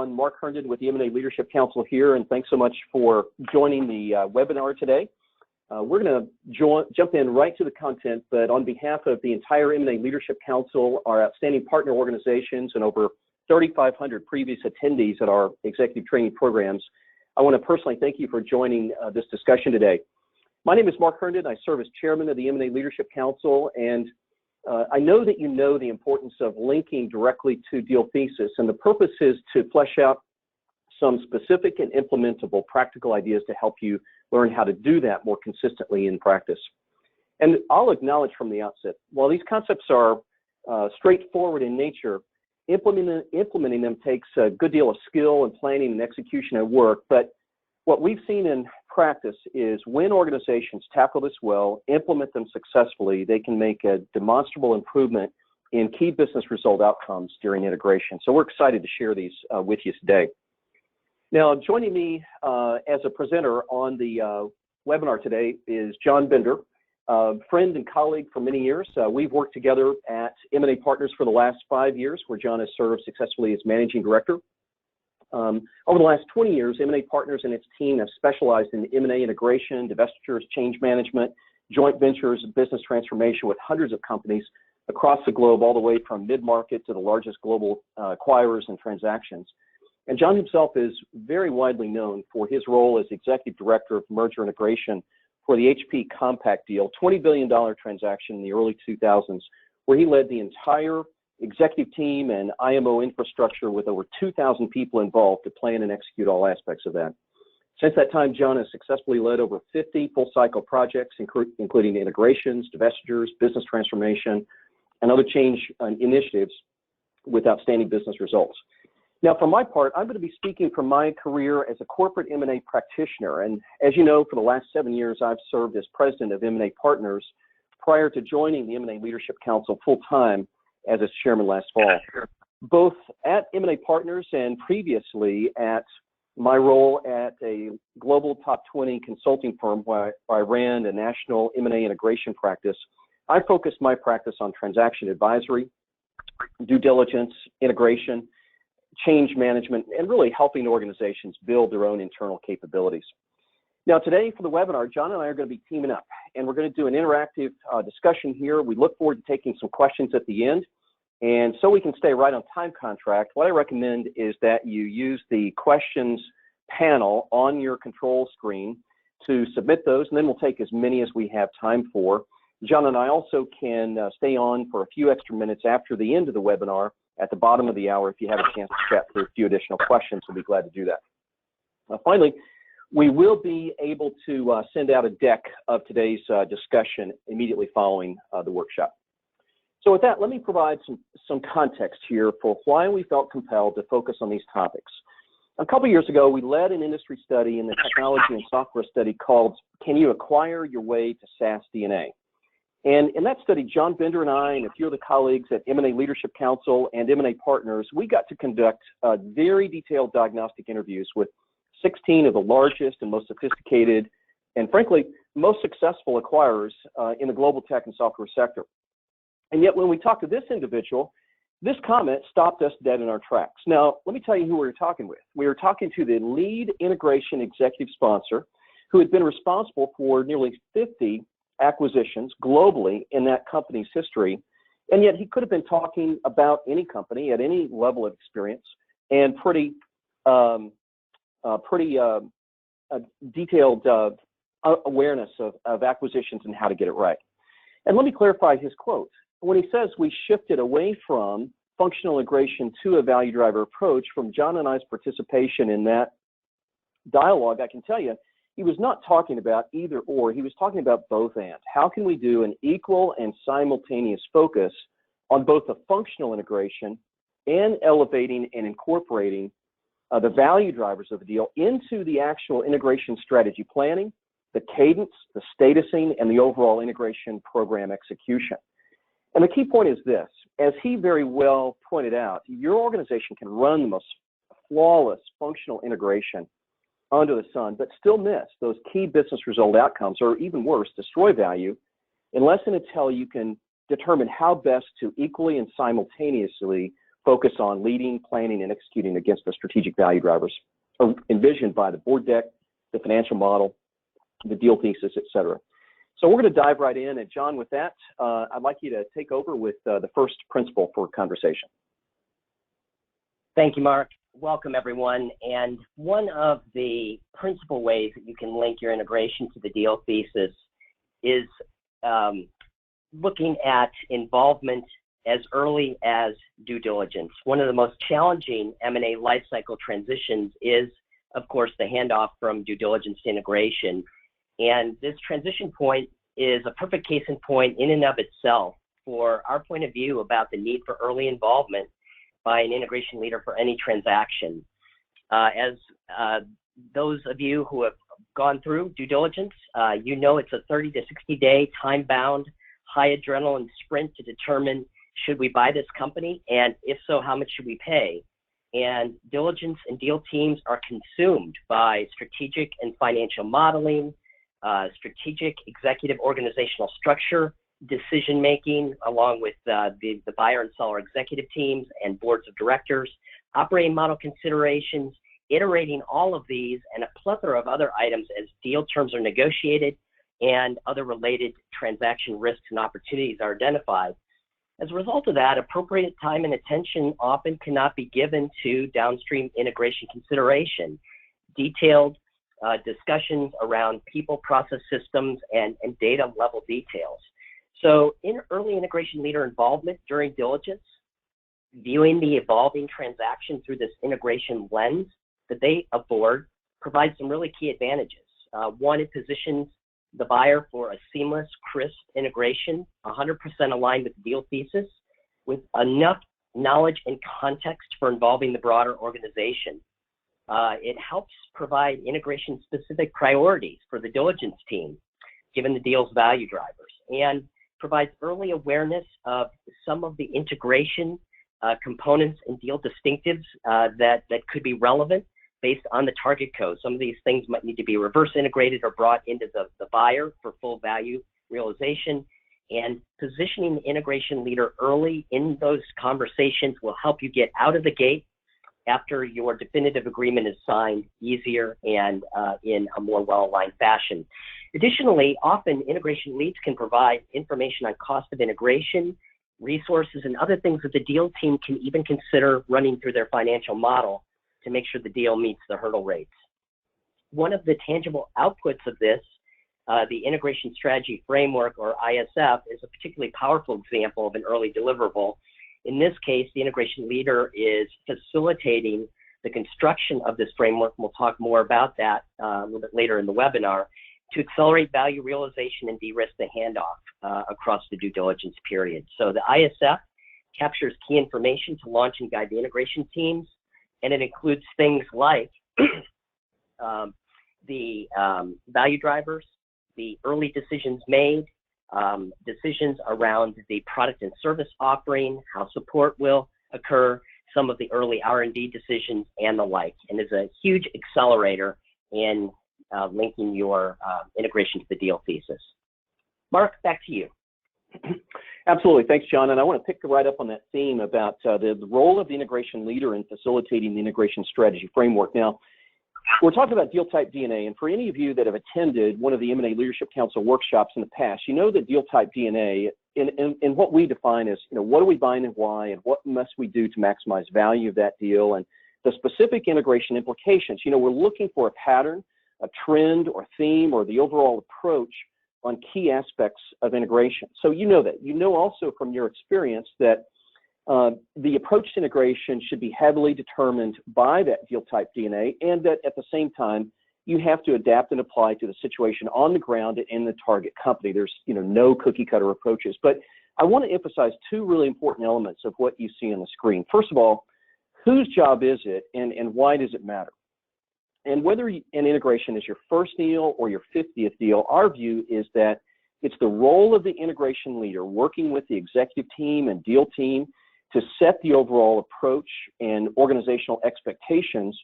Mark Herndon with the M&A Leadership Council here, and thanks so much for joining the webinar today. We're going to jump in right to the content, but on behalf of the entire M&A Leadership Council, our outstanding partner organizations, and over 3,500 previous attendees at our executive training programs, I want to personally thank you for joining this discussion today. My name is Mark Herndon. I serve as chairman of the M&A Leadership Council, and I know that you know the importance of linking directly to deal thesis, and the purpose is to flesh out some specific and implementable practical ideas to help you learn how to do that more consistently in practice. And I'll acknowledge from the outset, while these concepts are straightforward in nature, implementing them takes a good deal of skill and planning and execution at work. But what we've seen in practice is when organizations tackle this well, implement them successfully, they can make a demonstrable improvement in key business result outcomes during integration. So we're excited to share these with you today. Now, joining me as a presenter on the webinar today is John Bender, a friend and colleague for many years. We've worked together at M&A Partners for the last 5 years, where John has served successfully as managing director. Over the last 20 years, M&A Partners and its team have specialized in M&A integration, divestitures, change management, joint ventures, and business transformation with hundreds of companies across the globe, all the way from mid-market to the largest global acquirers and transactions. And John himself is very widely known for his role as executive director of merger integration for the HP Compaq deal, $20 billion transaction in the early 2000s, where he led the entire executive team and IMO infrastructure with over 2,000 people involved to plan and execute all aspects of that. Since that time, John has successfully led over 50 full-cycle projects, including integrations, divestitures, business transformation, and other change initiatives with outstanding business results. Now, for my part, I'm going to be speaking from my career as a corporate M&A practitioner. And as you know, for the last 7 years, I've served as president of M&A Partners prior to joining the M&A Leadership Council full-time as its chairman last fall. Both at M&A Partners and previously at my role at a global top 20 consulting firm where I ran a national M&A integration practice, I focused my practice on transaction advisory, due diligence, integration, change management, and really helping organizations build their own internal capabilities. Now today for the webinar, John and I are going to be teaming up, and we're going to do an interactive discussion here. We look forward to taking some questions at the end. And so we can stay right on time contract, what I recommend is that you use the questions panel on your control screen to submit those, and then we'll take as many as we have time for. John and I also can stay on for a few extra minutes after the end of the webinar at the bottom of the hour if you have a chance to chat through a few additional questions. We'll be glad to do that. Finally, we will be able to send out a deck of today's discussion immediately following the workshop. So with that, let me provide some context here for why we felt compelled to focus on these topics. A couple of years ago, we led an industry study in the technology and software study called Can You Acquire Your Way to SaaS DNA? And in that study, John Bender and I and a few of the colleagues at M&A Leadership Council and M&A Partners, we got to conduct very detailed diagnostic interviews with 16 of the largest and most sophisticated and frankly, most successful acquirers in the global tech and software sector. And yet when we talked to this individual, this comment stopped us dead in our tracks. Now, let me tell you who we were talking with. We were talking to the lead integration executive sponsor who had been responsible for nearly 50 acquisitions globally in that company's history. And yet he could have been talking about any company at any level of experience and pretty detailed awareness of acquisitions and how to get it right. And let me clarify his quote. When he says we shifted away from functional integration to a value driver approach, from John and I's participation in that dialogue, I can tell you, he was not talking about either or, he was talking about both and. How can we do an equal and simultaneous focus on both the functional integration and elevating and incorporating the value drivers of the deal into the actual integration strategy planning, the cadence, the statusing, and the overall integration program execution. And the key point is this, as he very well pointed out, your organization can run the most flawless functional integration under the sun, but still miss those key business result outcomes, or even worse, destroy value, unless and until you can determine how best to equally and simultaneously focus on leading, planning, and executing against the strategic value drivers envisioned by the board deck, the financial model, the deal thesis, et cetera. So we're going to dive right in. And John, with that, I'd like you to take over with the first principle for conversation. Thank you, Mark. Welcome, everyone. And one of the principal ways that you can link your integration to the deal thesis is looking at involvement as early as due diligence. One of the most challenging M&A lifecycle transitions is, of course, the handoff from due diligence to integration. And this transition point is a perfect case in point in and of itself for our point of view about the need for early involvement by an integration leader for any transaction. As those of you who have gone through due diligence, you know it's a 30 to 60-day time-bound, high adrenaline sprint to determine should we buy this company, and if so, how much should we pay? And diligence and deal teams are consumed by strategic and financial modeling, strategic executive organizational structure, decision-making, along with the buyer and seller executive teams and boards of directors, operating model considerations, iterating all of these and a plethora of other items as deal terms are negotiated and other related transaction risks and opportunities are identified. As a result of that, appropriate time and attention often cannot be given to downstream integration consideration. Detailed discussions around people, process systems, and data level details. So in early integration leader involvement during diligence, viewing the evolving transaction through this integration lens that they afford provides some really key advantages. One, it positions the buyer for a seamless, crisp integration, 100% aligned with the deal thesis, with enough knowledge and context for involving the broader organization. It helps provide integration-specific priorities for the diligence team, given the deal's value drivers, and provides early awareness of some of the integration components and deal distinctives that could be relevant based on the target code. Some of these things might need to be reverse integrated or brought into the buyer for full value realization. And positioning the integration leader early in those conversations will help you get out of the gate after your definitive agreement is signed easier and in a more well-aligned fashion. Additionally, often integration leads can provide information on cost of integration, resources, and other things that the deal team can even consider running through their financial model to make sure the deal meets the hurdle rates. One of the tangible outputs of this, the Integration Strategy Framework, or ISF, is a particularly powerful example of an early deliverable. In this case, the integration leader is facilitating the construction of this framework, and we'll talk more about that a little bit later in the webinar, to accelerate value realization and de-risk the handoff across the due diligence period. So the ISF captures key information to launch and guide the integration teams, and it includes things like the value drivers, the early decisions made, decisions around the product and service offering, how support will occur, some of the early R&D decisions, and the like, and is a huge accelerator in linking your integration to the deal thesis. Mark, back to you. Absolutely. Thanks, John. And I want to pick right up on that theme about the role of the integration leader in facilitating the integration strategy framework. Now, we're talking about deal type DNA, and for any of you that have attended one of the M&A Leadership Council workshops in the past, you know that deal type DNA, in what we define as, what are we buying and why, and what must we do to maximize value of that deal, and the specific integration implications. We're looking for a pattern, a trend or theme, or the overall approach on key aspects of integration. So you know that. You know also from your experience that the approach to integration should be heavily determined by that deal type DNA, and that at the same time, you have to adapt and apply to the situation on the ground in the target company. There's no cookie cutter approaches. But I want to emphasize two really important elements of what you see on the screen. First of all, whose job is it, and why does it matter? And whether an integration is your first deal or your 50th deal, our view is that it's the role of the integration leader working with the executive team and deal team to set the overall approach and organizational expectations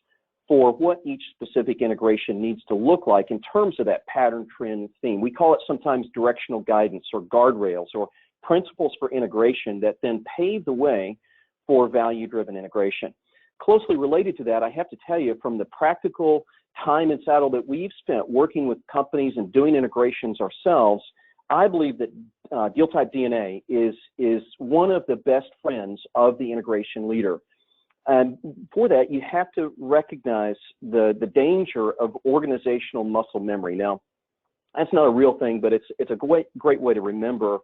for what each specific integration needs to look like in terms of that pattern, trend, theme. We call it sometimes directional guidance or guardrails or principles for integration that then pave the way for value-driven integration. Closely related to that, I have to tell you, from the practical time and saddle that we've spent working with companies and doing integrations ourselves, I believe that deal type DNA is one of the best friends of the integration leader. And for that, you have to recognize the danger of organizational muscle memory. Now, that's not a real thing, but it's a great way to remember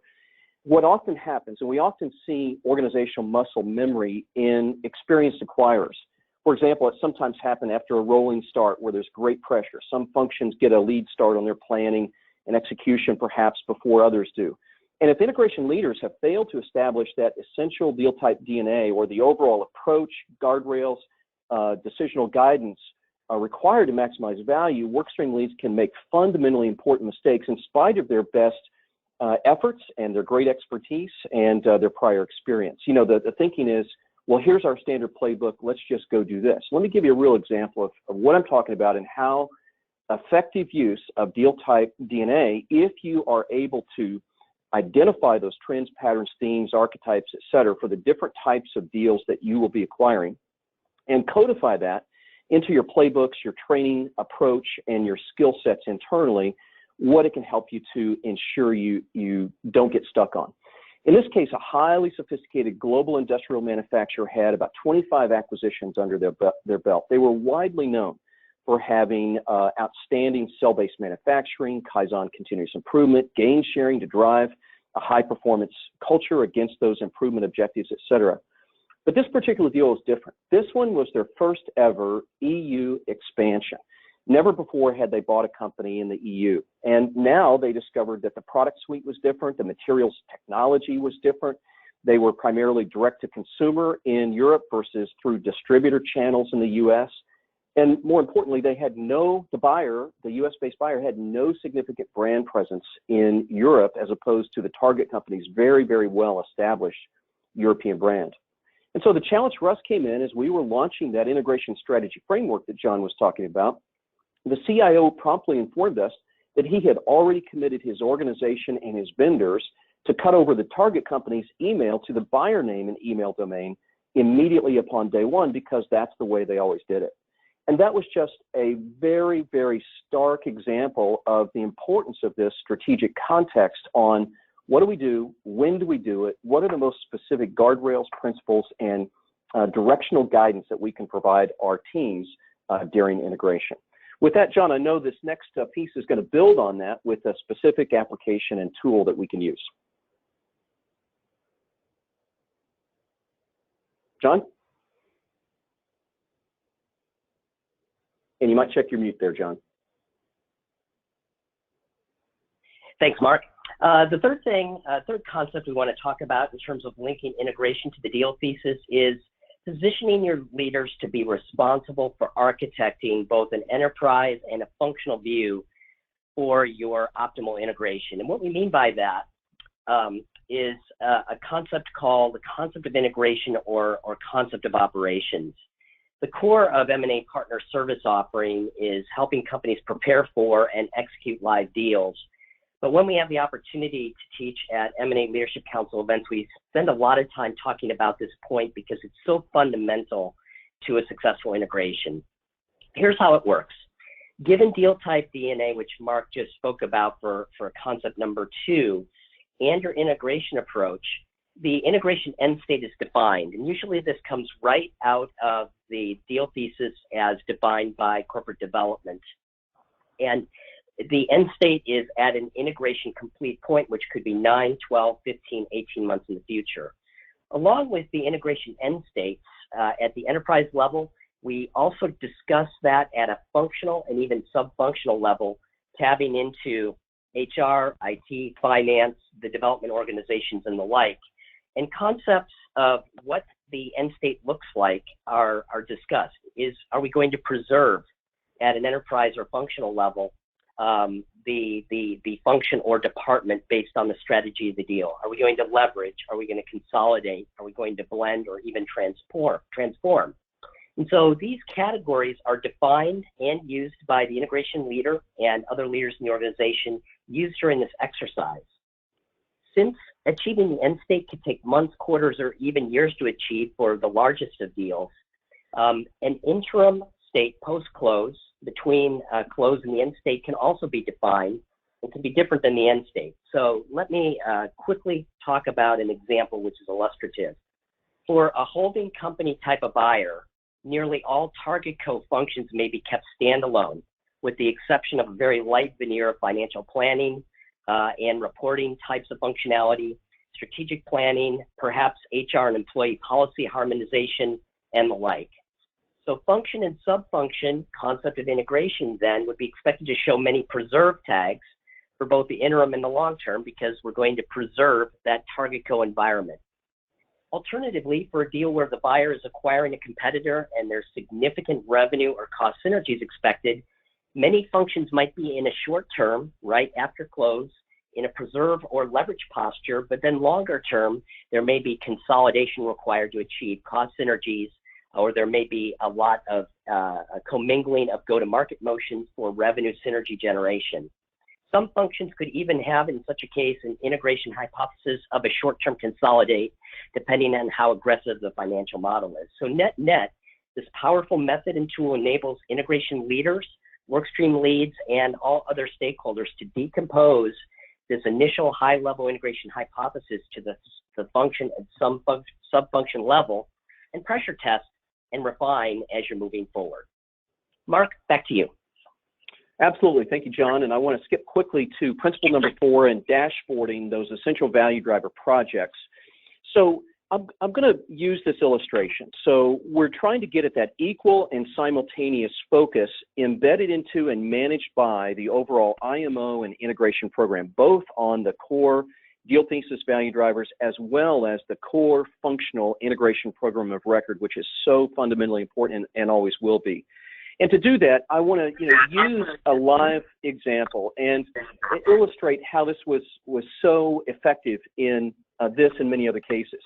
what often happens, and we often see organizational muscle memory in experienced acquirers. For example, it sometimes happens after a rolling start where there's great pressure. Some functions get a lead start on their planning and execution perhaps before others do. And if integration leaders have failed to establish that essential deal type DNA or the overall approach, guardrails, decisional guidance required to maximize value, workstream leads can make fundamentally important mistakes in spite of their best efforts and their great expertise and their prior experience. You know, the thinking is, well, here's our standard playbook, let's just go do this. Let me give you a real example of what I'm talking about and how effective use of deal type DNA, if you are able to identify those trends, patterns, themes, archetypes, et cetera, for the different types of deals that you will be acquiring, and codify that into your playbooks, your training approach, and your skill sets internally, what it can help you to ensure you don't get stuck on. In this case, a highly sophisticated global industrial manufacturer had about 25 acquisitions under their belt. They were widely known for having outstanding cell-based manufacturing, Kaizen continuous improvement, gain sharing to drive a high-performance culture against those improvement objectives, et cetera. But this particular deal was different. This one was their first ever EU expansion. Never before had they bought a company in the EU. And now they discovered that the product suite was different, the materials technology was different. They were primarily direct to consumer in Europe versus through distributor channels in the US. And more importantly, they had the US-based buyer had no significant brand presence in Europe as opposed to the target company's very, very well-established European brand. And so the challenge for us came in as we were launching that integration strategy framework that John was talking about. The CIO promptly informed us that he had already committed his organization and his vendors to cut over the target company's email to the buyer name and email domain immediately upon day one, because that's the way they always did it. And that was just a very, very stark example of the importance of this strategic context on what do we do, when do we do it, what are the most specific guardrails, principles, and directional guidance that we can provide our teams during integration. With that, John, I know this next piece is going to build on that with a specific application and tool that we can use. John? And you might check your mute there, John. Thanks, Mark. The third concept we want to talk about in terms of linking integration to the deal thesis is positioning your leaders to be responsible for architecting both an enterprise and a functional view for your optimal integration. And what we mean by that is a concept called the concept of integration or concept of operations. The core of M&A partner service offering is helping companies prepare for and execute live deals. But when we have the opportunity to teach at M&A Leadership Council events, we spend a lot of time talking about this point because it's so fundamental to a successful integration. Here's how it works. Given deal type DNA, which Mark just spoke about for concept number 2, and your integration approach, the integration end state is defined. And usually this comes right out of the deal thesis as defined by corporate development. And the end state is at an integration complete point, which could be 9, 12, 15, 18 months in the future. Along with the integration end states, at the enterprise level, we also discuss that at a functional and even sub-functional level, tabbing into HR, IT, finance, the development organizations, and the like. And concepts of what the end state looks like are discussed. Are we going to preserve at an enterprise or functional level the function or department based on the strategy of the deal? Are we going to leverage? Are we going to consolidate? Are we going to blend or even transform? And so these categories are defined and used by the integration leader and other leaders in the organization used during this exercise. Since achieving the end state could take months, quarters, or even years to achieve for the largest of deals, an interim state post-close between close and the end state can also be defined and can be different than the end state. So let me quickly talk about an example which is illustrative. For a holding company type of buyer, nearly all target co functions may be kept standalone, with the exception of a very light veneer of financial planning and reporting types of functionality, strategic planning, perhaps HR and employee policy harmonization, and the like. So function and sub-function concept of integration then would be expected to show many preserve tags for both the interim and the long term, because we're going to preserve that target co environment. Alternatively, for a deal where the buyer is acquiring a competitor and there's significant revenue or cost synergies expected, many functions might be in a short term, right after close, in a preserve or leverage posture, but then longer term, there may be consolidation required to achieve cost synergies, or there may be a lot of commingling of go-to-market motions for revenue synergy generation. Some functions could even have, in such a case, an integration hypothesis of a short-term consolidate, depending on how aggressive the financial model is. So net-net, this powerful method and tool enables integration leaders, workstream leads, and all other stakeholders to decompose this initial high-level integration hypothesis to the function at some sub-function level and pressure test and refine as you're moving forward. Mark, back to you. Absolutely. Thank you, John. And I want to skip quickly to principle number 4 and dashboarding those essential value driver projects. So I'm going to use this illustration. So we're trying to get at that equal and simultaneous focus embedded into and managed by the overall IMO and integration program, both on the core deal thesis value drivers as well as the core functional integration program of record, which is so fundamentally important and always will be. And to do that, I want to use a live example and illustrate how this was so effective in this and many other cases.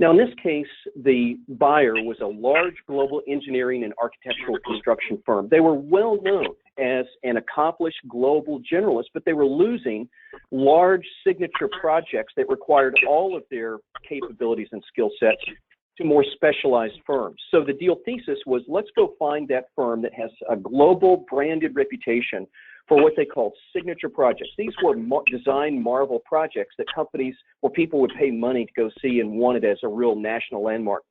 Now, in this case, the buyer was a large global engineering and architectural construction firm. They were well known as an accomplished global generalist, but they were losing large signature projects that required all of their capabilities and skill sets to more specialized firms. So the deal thesis was, let's go find that firm that has a global branded reputation for what they called signature projects. These were design marvel projects that companies or people would pay money to go see and want it as a real national landmark.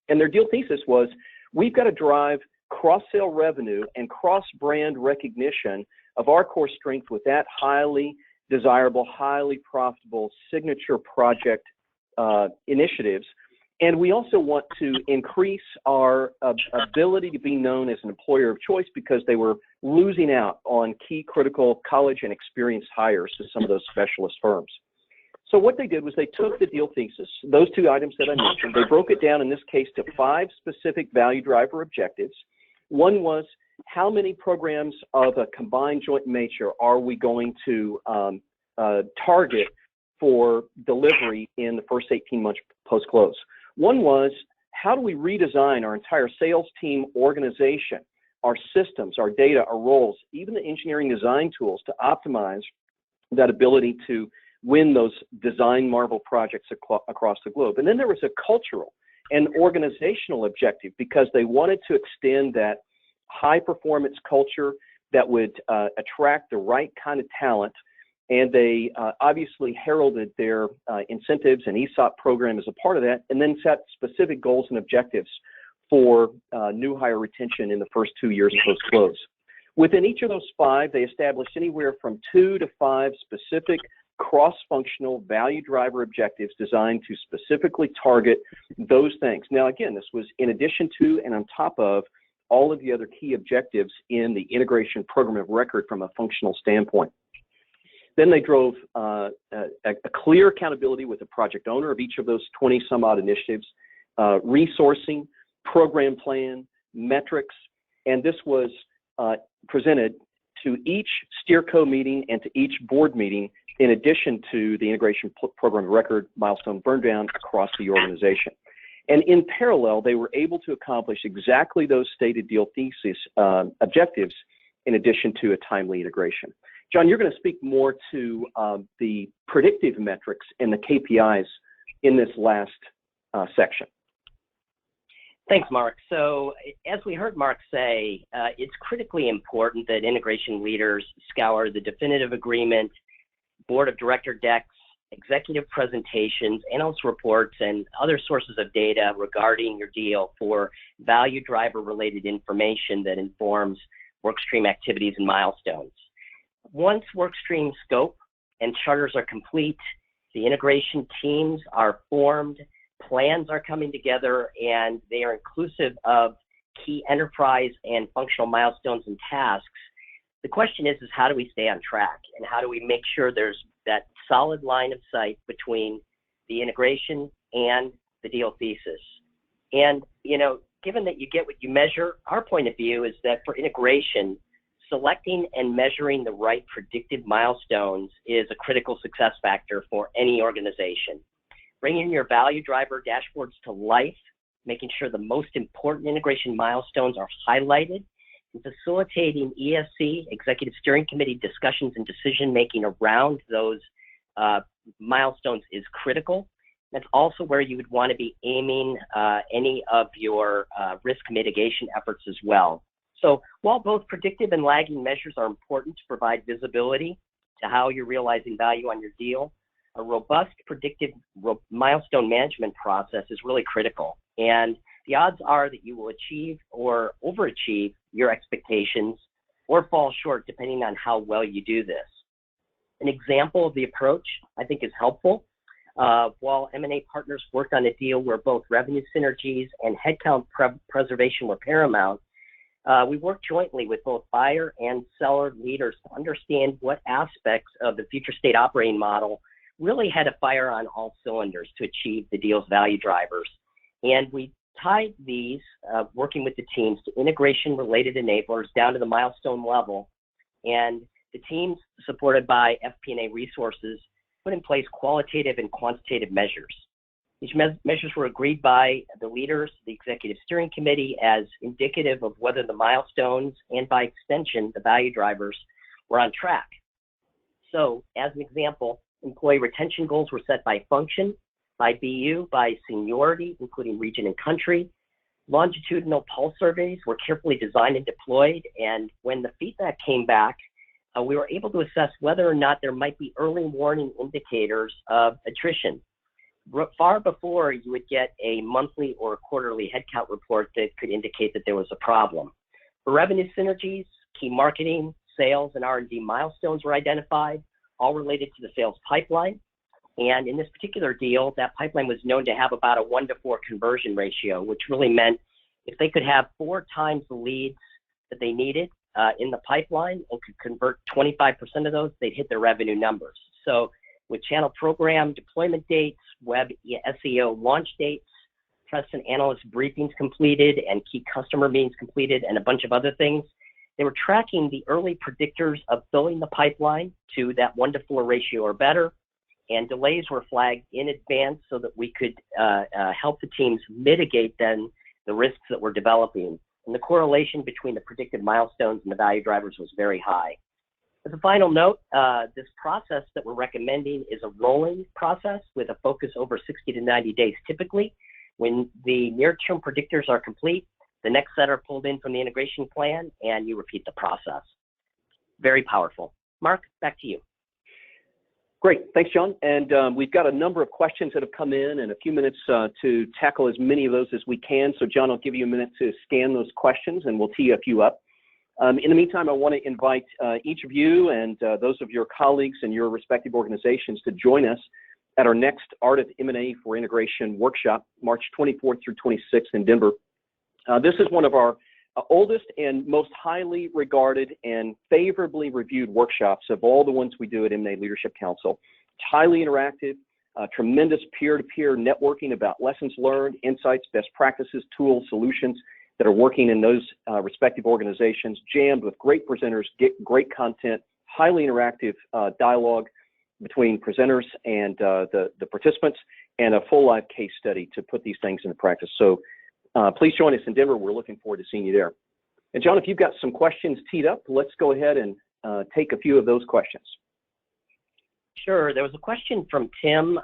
And their deal thesis was, we've got to drive cross-sale revenue and cross-brand recognition of our core strength with that highly desirable, highly profitable signature project initiatives. And we also want to increase our ability to be known as an employer of choice because they were losing out on key critical college and experienced hires to some of those specialist firms. So what they did was they took the deal thesis, those two items that I mentioned, they broke it down in this case to 5 specific value driver objectives. One was, how many programs of a combined joint nature are we going to target for delivery in the first 18 months post-close? One was, how do we redesign our entire sales team organization, our systems, our data, our roles, even the engineering design tools to optimize that ability to win those design marvel projects across the globe? And then there was a cultural and organizational objective because they wanted to extend that high performance culture that would attract the right kind of talent. And they obviously heralded their incentives and ESOP program as a part of that, and then set specific goals and objectives for new hire retention in the first 2 years post-close. Within each of those 5, they established anywhere from 2 to 5 specific cross-functional value driver objectives designed to specifically target those things. Now, again, this was in addition to and on top of all of the other key objectives in the integration program of record from a functional standpoint. Then they drove a clear accountability with the project owner of each of those 20 some odd initiatives, resourcing, program plan, metrics, and this was presented to each steerco meeting and to each board meeting in addition to the integration program of record milestone burn down across the organization. And in parallel, they were able to accomplish exactly those stated deal thesis objectives in addition to a timely integration. John, you're going to speak more to the predictive metrics and the KPIs in this last section. Thanks, Mark. So as we heard Mark say, it's critically important that integration leaders scour the definitive agreement, board of director decks, executive presentations, analyst reports, and other sources of data regarding your deal for value driver related information that informs workstream activities and milestones. Once workstream scope and charters are complete, the integration teams are formed, plans are coming together, and they are inclusive of key enterprise and functional milestones and tasks. The question is how do we stay on track, and how do we make sure there's that solid line of sight between the integration and the deal thesis? And, you know, given that you get what you measure, our point of view is that for integration, selecting and measuring the right predictive milestones is a critical success factor for any organization. Bringing your value driver dashboards to life, making sure the most important integration milestones are highlighted, and facilitating ESC, Executive Steering Committee discussions and decision-making around those milestones is critical. That's also where you would want to be aiming any of your risk mitigation efforts as well. So while both predictive and lagging measures are important to provide visibility to how you're realizing value on your deal, a robust predictive milestone management process is really critical. And the odds are that you will achieve or overachieve your expectations or fall short depending on how well you do this. An example of the approach I think is helpful. While M&A partners worked on a deal where both revenue synergies and headcount preservation were paramount, we worked jointly with both buyer and seller leaders to understand what aspects of the future state operating model really had to fire on all cylinders to achieve the deal's value drivers. And we tied these, working with the teams, to integration-related enablers down to the milestone level. And the teams, supported by FP&A resources, put in place qualitative and quantitative measures. These measures were agreed by the leaders, the Executive Steering Committee, as indicative of whether the milestones and, by extension, the value drivers were on track. So, as an example, employee retention goals were set by function, by BU, by seniority, including region and country. Longitudinal pulse surveys were carefully designed and deployed, and when the feedback came back, we were able to assess whether or not there might be early warning indicators of attrition. Far before you would get a monthly or quarterly headcount report that could indicate that there was a problem. For revenue synergies, key marketing, sales, and R&D milestones were identified, all related to the sales pipeline. And in this particular deal, that pipeline was known to have about a 1-to-4 conversion ratio, which really meant if they could have 4 times the leads that they needed in the pipeline and could convert 25% of those, they'd hit their revenue numbers. So with channel program deployment dates, web SEO launch dates, press and analyst briefings completed, and key customer meetings completed, and a bunch of other things, they were tracking the early predictors of filling the pipeline to that 1-to-4 ratio or better, and delays were flagged in advance so that we could help the teams mitigate then the risks that we're developing. And the correlation between the predicted milestones and the value drivers was very high. As a final note, this process that we're recommending is a rolling process with a focus over 60 to 90 days typically. When the near-term predictors are complete, the next set are pulled in from the integration plan, and you repeat the process. Very powerful. Mark, back to you. Great. Thanks, John. And we've got a number of questions that have come in and a few minutes to tackle as many of those as we can. So, John, I'll give you a minute to scan those questions, and we'll tee a few up. In the meantime, I want to invite each of you and those of your colleagues in your respective organizations to join us at our next Art of M&A for Integration workshop, March 24th through 26th in Denver. This is one of our oldest and most highly regarded and favorably reviewed workshops of all the ones we do at M&A Leadership Council. It's highly interactive, tremendous peer-to-peer networking about lessons learned, insights, best practices, tools, solutions that are working in those respective organizations, jammed with great presenters, great content, highly interactive dialogue between presenters and the participants, and a full live case study to put these things into practice. So please join us in Denver. We're looking forward to seeing you there. And John, if you've got some questions teed up, let's go ahead and take a few of those questions. Sure. There was a question from Tim.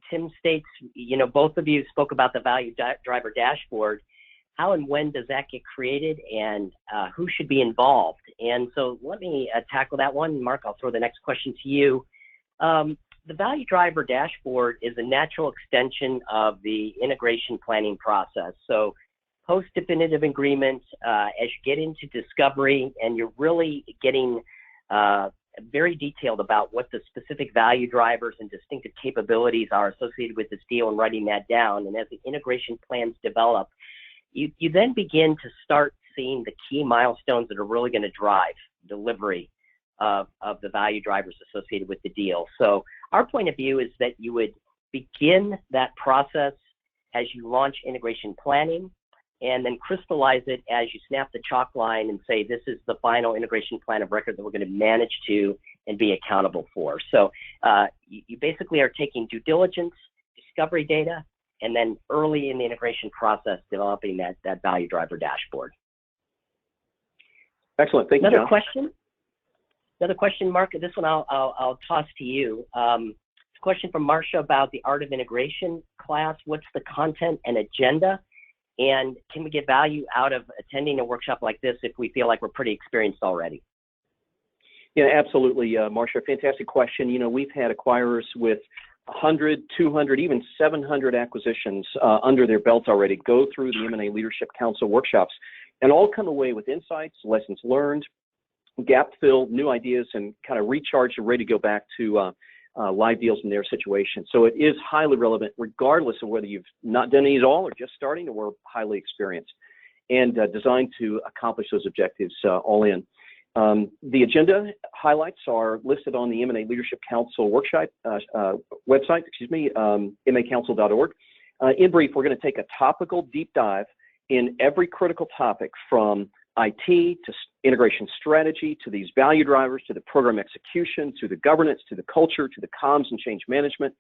Tim states, both of you spoke about the value driver dashboard. How and when does that get created, and who should be involved? And so let me tackle that one. Mark, I'll throw the next question to you. The value driver dashboard is a natural extension of the integration planning process. So post definitive agreement, as you get into discovery and you're really getting very detailed about what the specific value drivers and distinctive capabilities are associated with this deal and writing that down. And as the integration plans develop, you then begin to start seeing the key milestones that are really going to drive delivery of the value drivers associated with the deal. So our point of view is that you would begin that process as you launch integration planning, and then crystallize it as you snap the chalk line and say, this is the final integration plan of record that we're going to manage to and be accountable for. So you basically are taking due diligence, discovery data, and then early in the integration process, developing that value driver dashboard. Excellent. Thank you, John. Another question, Mark. This one I'll toss to you. It's a question from Marcia about the Art of Integration class. What's the content and agenda? And can we get value out of attending a workshop like this if we feel like we're pretty experienced already? Yeah, absolutely, Marcia. Fantastic question. We've had acquirers with 100, 200, even 700 acquisitions under their belts already go through the M&A Leadership Council workshops and all come away with insights, lessons learned, gap filled, new ideas, and kind of recharged and ready to go back to live deals in their situation. So it is highly relevant regardless of whether you've not done any at all or just starting or highly experienced, and designed to accomplish those objectives all in. The agenda highlights are listed on the M&A Leadership Council website, macouncil.org. In brief, we're going to take a topical deep dive in every critical topic from IT to integration strategy, to these value drivers, to the program execution, to the governance, to the culture, to the comms and change management,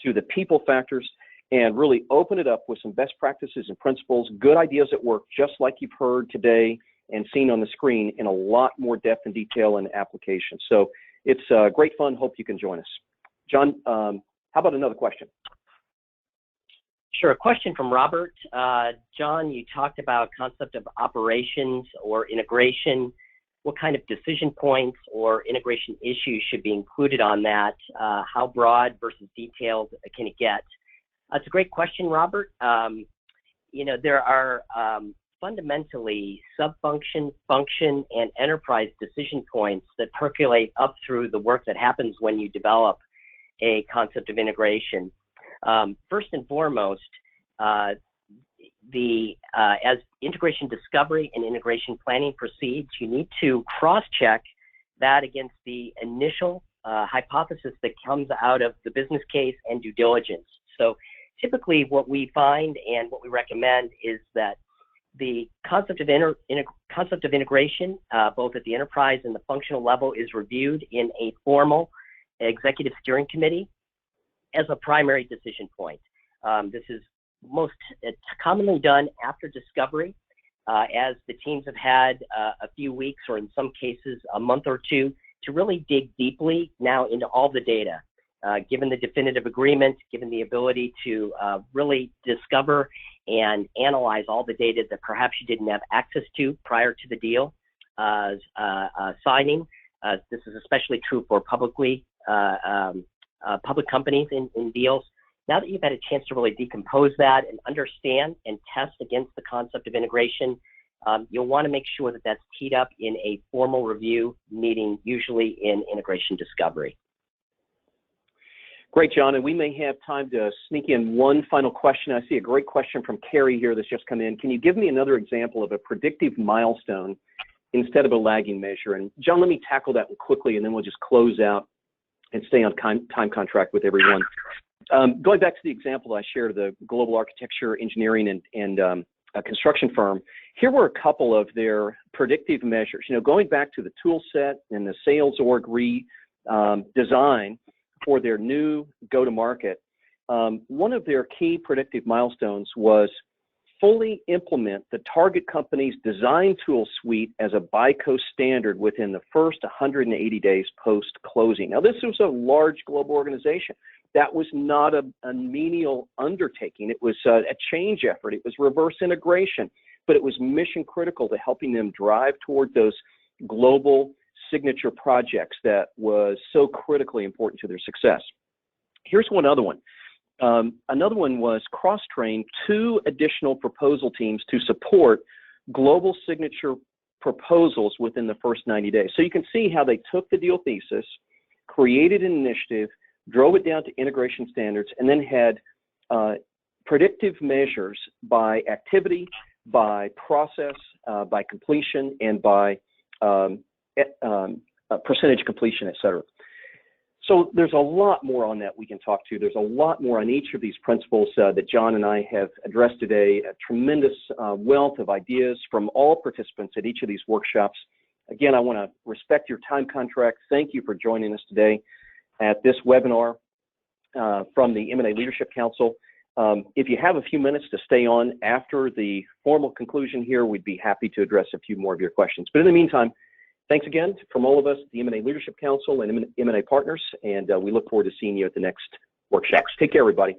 to the people factors, and really open it up with some best practices and principles, good ideas at work, just like you've heard today and seen on the screen in a lot more depth and detail and application. So it's great fun. Hope you can join us. John, how about another question? Sure. A question from Robert. John, you talked about concept of operations or integration. What kind of decision points or integration issues should be included on that? How broad versus detailed can it get? That's a great question, Robert. There are fundamentally sub-function, function, and enterprise decision points that percolate up through the work that happens when you develop a concept of integration. First and foremost, as integration discovery and integration planning proceeds, you need to cross-check that against the initial hypothesis that comes out of the business case and due diligence. So typically what we find and what we recommend is that the concept of integration, both at the enterprise and the functional level, is reviewed in a formal executive steering committee as a primary decision point. This is it's commonly done after discovery, as the teams have had a few weeks, or in some cases a month or two, to really dig deeply now into all the data. Given the definitive agreement, given the ability to really discover and analyze all the data that perhaps you didn't have access to prior to the deal signing. This is especially true for public companies in deals. Now that you've had a chance to really decompose that and understand and test against the concept of integration, you'll want to make sure that that's teed up in a formal review meeting, usually in integration discovery. Great, John, and we may have time to sneak in one final question. I see a great question from Carrie here that's just come in. Can you give me another example of a predictive milestone instead of a lagging measure? And John, let me tackle that one quickly, and then we'll just close out and stay on time contract with everyone. Going back to the example I shared of the global architecture, engineering, and a construction firm, here were a couple of their predictive measures. Going back to the tool set and the sales org design for their new go-to-market, one of their key predictive milestones was fully implement the target company's design tool suite as a BICO standard within the first 180 days post-closing. Now, this was a large global organization. That was not a menial undertaking. It was a change effort. It was reverse integration, but it was mission critical to helping them drive toward those global signature projects that was so critically important to their success. Here's one other one. Another one was cross-train 2 additional proposal teams to support global signature proposals within the first 90 days. So you can see how they took the deal thesis, created an initiative, drove it down to integration standards, and then had predictive measures by activity, by process, by completion, and by percentage completion, et cetera. So there's a lot more on that we can talk to. There's a lot more on each of these principles that John and I have addressed today. A tremendous wealth of ideas from all participants at each of these workshops. Again, I want to respect your time contract. Thank you for joining us today at this webinar from the M&A Leadership Council. If you have a few minutes to stay on after the formal conclusion here, we'd be happy to address a few more of your questions. But in the meantime, thanks again from all of us, the M&A Leadership Council and M&A Partners, and we look forward to seeing you at the next workshop. Take care, everybody.